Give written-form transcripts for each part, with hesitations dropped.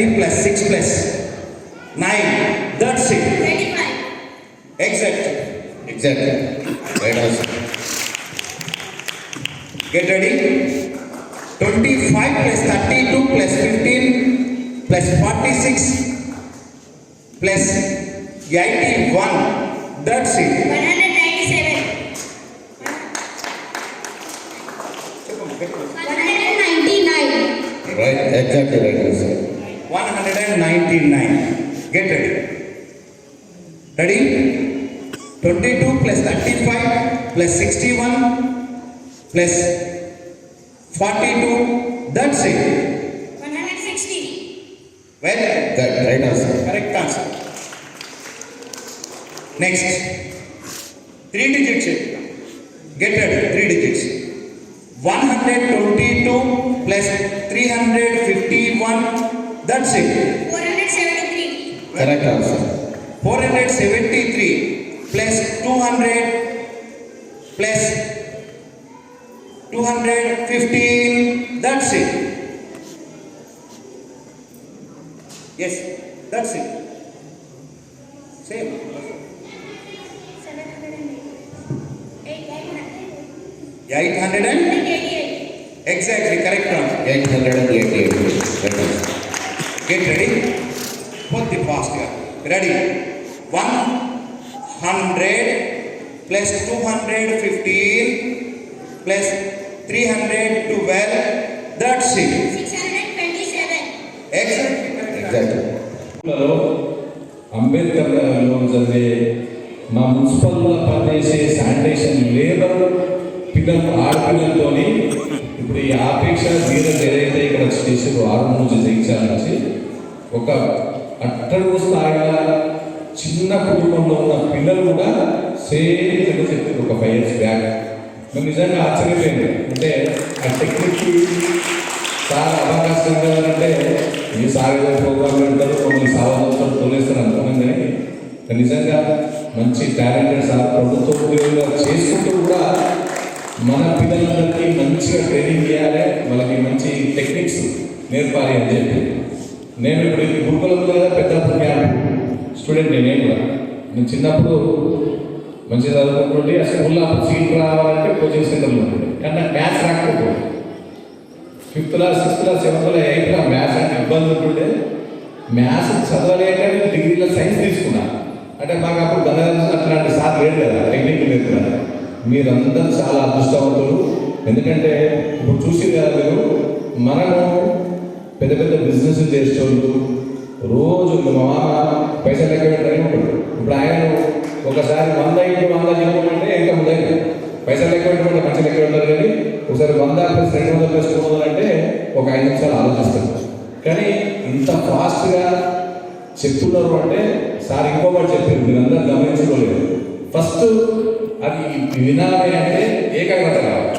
3 plus 6 plus 9. That's it. 25. Exactly. Right answer. Get ready. 25 plus 32 plus 15 plus 46 plus 81. That's it. 197. 199. Right, exactly right answer. 199. Get ready. Ready? 22 plus 35 plus 61 plus 42. That's it. 160. Well, That right answer. correct answer. Next. 3 digits. Get ready. 3 digits. 122 plus 351. That's it. 473. Correct answer. 473 plus 200 plus 215. That's it. Yes, that's it. Same. 800 and 888. exactly correct answer. 888. Right answer. Get ready. Put the fast here. Ready. 100 plus 215 plus 312. That's it. 627. Exactly. Exactly. లో అంబేద్కర్ నగర్లో చదివే మా మున్సిపల్లో పనిచేసే sanitation labour పిల్లలు ఆడపిల్లలతోని ఇప్పుడు ఈ ఆపేక్ష ధీరత ఏదైతే ఇక్కడ చేసారో 6 జయించాల నుంచి ఒక అట్టడుగు స్థాయిలో చిన్న కుటుంబంలో ఉన్న పిల్లలు కూడా సేమ్ ఇట్లా చెప్పారు ఒక 5 years బ్యాక్. మేము నిజంగా ఆశ్చర్యపోయింది. అంటే ఆ టెక్నిక్ సార్ అవకాశం అంటే ఈ సార్ ఏదో ప్రోగ్రామ్ పెడతారు మమ్మల్ని సావధానం తోలేస్తారు అనుకున్నాం. కానీ నిజంగా మంచి టాలెంటెడ్ సార్ ప్రభుత్వ ఉద్యోగులుగా చేసుకుంటూ కూడా మన పిల్లలందరికీ మంచిగా ట్రైనింగ్ చేయాలి, వాళ్ళకి మంచి టెక్నిక్స్ నేర్పాలి అని చెప్పి నేను ఇప్పుడు గురుకులంలో పెద్ద స్టూడెంట్ నేను కూడా. నేను చిన్నప్పుడు మంచిగా చదువుకుంటుంటే ఆ స్కూల్లో సీట్ రావాలంటే కోచింగ్ సెంటర్లో ఉంటుంది. కానీ నాకు మ్యాథ్స్ రాకపోతుంది. 5th class 6th class 7th class 8th class maths అంటే ఇబ్బంది ఉంటుండే. మ్యాథ్స్ చదవలేక నేను డిగ్రీలో సైన్స్ తీసుకున్నా. అంటే మాకు అప్పుడు గణితం అట్లాంటి సార్ లేదు కదా, టెక్నిక్ లేదు కదా. మీరందరూ చాలా అదృష్టవంతులు. ఎందుకంటే ఇప్పుడు చూసి కదా మీరు, మనము పెద్ద పెద్ద బిజినెస్ చేసేవాళ్ళు రోజు మా మామ పైసలు లెక్క పెట్టాలని ఉంటాడు. ఇప్పుడు ఆయన ఒకసారి 100 × 100 చెప్పమంటే ఇంకా ముందు పైసలు లెక్క పెట్టమంటే మంచి లెక్క పెట్టారు. కానీ ఒకసారి 100 + 200 + 300 అంటే ఒక 5 నిమిషాలు ఆలోచిస్తారు. కానీ ఇంత ఫాస్ట్గా చెప్తున్నారు అంటే సార్ ఇంకొకటి చెప్పారు, మీరు అందరూ గమనించుకోలేదు. ఫస్ట్ అది వినాలి అంటే ఏకాగ్రత కావాలి.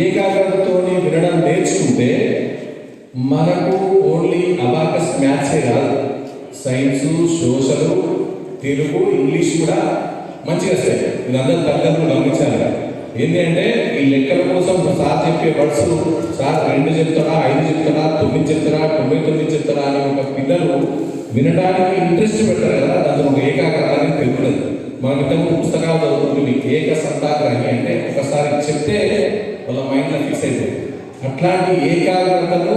ఏకాగ్రతతో వినడం నేర్చుకుంటే మనకు ఓన్లీ అబాకస్ మ్యాథ్సే కాదు, సైన్సు, సోషల్, తెలుగు, ఇంగ్లీష్ కూడా మంచిగా వస్తాయి. ఇది అందరూ తల్లిదండ్రులు గమనించాలి. ఏంటి అంటే ఈ లెక్కల కోసం సార్ చెప్పే వర్డ్స్ సార్ 2 చెప్తారా, 5 చెప్తారా, 9 చెప్తారా, 99 చెప్తారా అని ఒక పిల్లలు వినడానికి ఇంట్రెస్ట్ పెడతారు కదా, దాంట్లో ఒక ఏకాగ్రత అనేది పెరుగుతుంది. మనం ఇంతకుముందు పుస్తకాలు చదువుతుంది ఏక సంతాగ్రహి అంటే ఒకసారి చెప్తే వాళ్ళ మైండ్లో ఫిక్స్ అయిపోయింది. అట్లాంటి ఏకాగ్రతను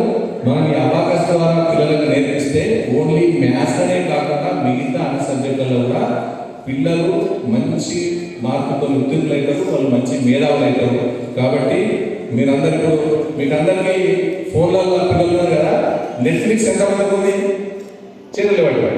మనం ఈ అబాకస్ ద్వారా పిల్లలకు నేర్పిస్తే ఓన్లీ మ్యాథ్స్ అనే కాకుండా మిగతా అన్ని సబ్జెక్టులలో కూడా పిల్లలు మంచి మార్కులతో ఉత్తీర్ణులు అవుతారు, వాళ్ళు మంచి మేధావులు అవుతారు. కాబట్టి మీరందరూ మీకు అందరికీ ఫోన్లలో పిల్లలు ఉన్నారు కదా, నెట్ఫ్లిక్స్ ఎంతమందికి ఉంది? చేతులు పట్టుకోండి.